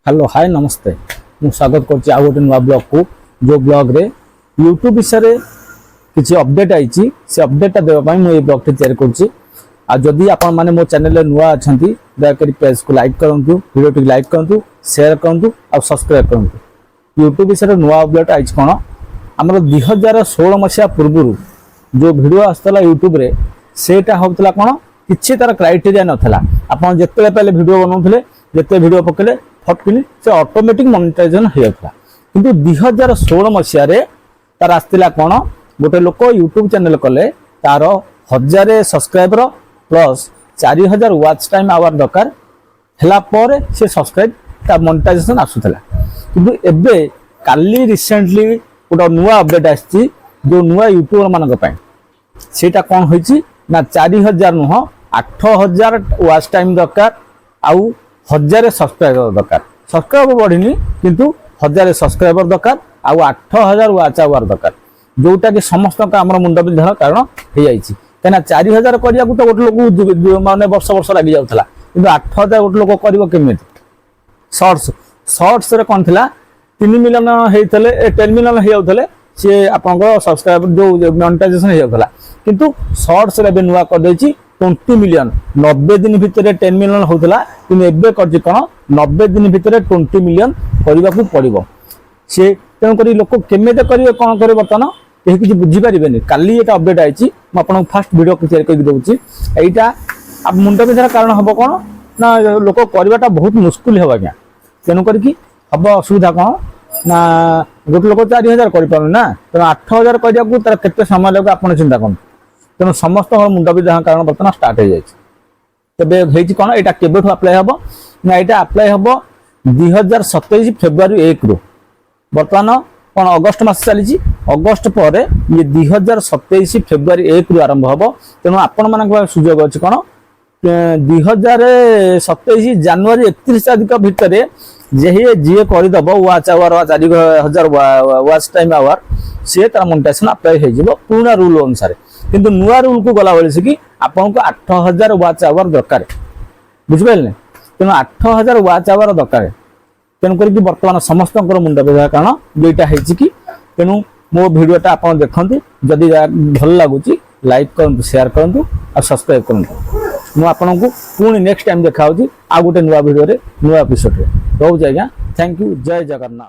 Hello hi नमस्ते मु स्वागत करछि आ गोटे नुआ ब्लॉग को जो ब्लॉग रे यूट्यूब विषय किसी अपडेट आई से अपडेटा देवाई मुझे ब्लॉग टी तैयारी करछि। आ जदि आपण माने मो चैनल रे नुआ अछंती दयाकरी पेज को लाइक करंतु, वीडियो टी लाइक करंतु, शेयर करंतु और सब्सक्राइब करंतु। यूट्यूब विषय नुआ अपडेट आई कौन आमर 2016 मसीहा पूर्व जो वीडियो आसला यूट्यूब रे सेटा होतला कौन किछि तार क्राइटेरिया नथला। आपण जत्ते पहले वीडियो बनाउथले जत्ते वीडियो पकेले फटकिनी से ऑटोमेटिक मोनेटाइजेशन हो जाता। किंतु 2016 मसीह तार आसला कौन गोटे लोक यूट्यूब चैनल कले तार 1000 subscriber plus 4000 watch time hour दरकार हला पर से सब्सक्राइब ता मोनेटाइजेशन आसुतला। किंतु एबे काली रिसेंटली गोटे नुआ अपडेट आछि जो नुआ यूट्यूबर मानक पय सेटा कोन होईची ना 4000 नुह 8000 वाच टाइम दरकार आउ 1000 सब्सक्राइबर दरकार। सब्सक्राइबर बढ़िनी किंतु 1000 सब्सक्राइबर दरकार आउ 8000 वाच आवर दरकार जोटा कि समस्त आम मुंड विधान कारण हो जाए कहीं 4000 करने को तो गोटे लोक माने वर्ष वर्ष लगी जाऊला कि 8000 गोटे लोक कर शॉर्ट्स रे कौन था 3 मिलियन होते 10 मिलियन हो जाते सी आप सब्सक्राइबर जो मोनेटाइजेशन हो जाता किंतु शॉर्ट्स रे नुआ कर 20 मिलियन 90 दिन भितर 10 मिलियन होता कि कर कौन 90 दिन भितर 20 मिलियन करने को पड़ो सी तेणुक लोक केमे करेंगे कौन करेंगे बर्तमान कहीं किसी बुझीपारे काली ये अपडेट आई मुझे फास्ट वीडियो तैयारी कर दूसरी यहाँ मुंड विधार कारण हम कौन ना लोक करवाटा बहुत मुस्किल हम आज्ञा तेणुक हम असुविधा कौन ना गोटे लोक 4000 कर ना तेना 8000 करने को तार केते समय लगे आप चिंता करूँ तेणु समस्त मुंड विधान कारण बर्तमान स्टार्ट हो जाए तेज कौन यहाँ केबेठू आप्लाय हम ना यहाँ आप्लाय हम 2027 फेब्रुआरी 1 रु बर्तमान कौन अगस्ट मास चली अगस्ट पर ये 2027 फेब्रुआरी 1 रु आरंभ हम तेणु आपण मान सुजोग अच्छी कौन 2027 जनवरी 31 तारीख भितर जी करदेव watch hour 4000 watch time hour सी तार मोनेटाइजेशन अप्लाई हो पुराना रूल अनुसार किंतु नुआ रूल को गला बेले कि आपको 8000 वाच आवर दरकार बुझिपारे तेणु 8000 वाच आवर दरकार तेणुक बर्तमान समस्त मुंड विधा कारण दुईटा कि तेणु मो भिडटा आप देखते जदि भल लगुच लाइक करूँ शेयर करूँ और सब्सक्राइब करूँ मुझे आपन को पुणी नेक्स्ट टाइम देखा आ गोटे नुआ भिडियो नुआ एपिसोड रोज आज्ञा थैंक यू जय जगन्नाथ।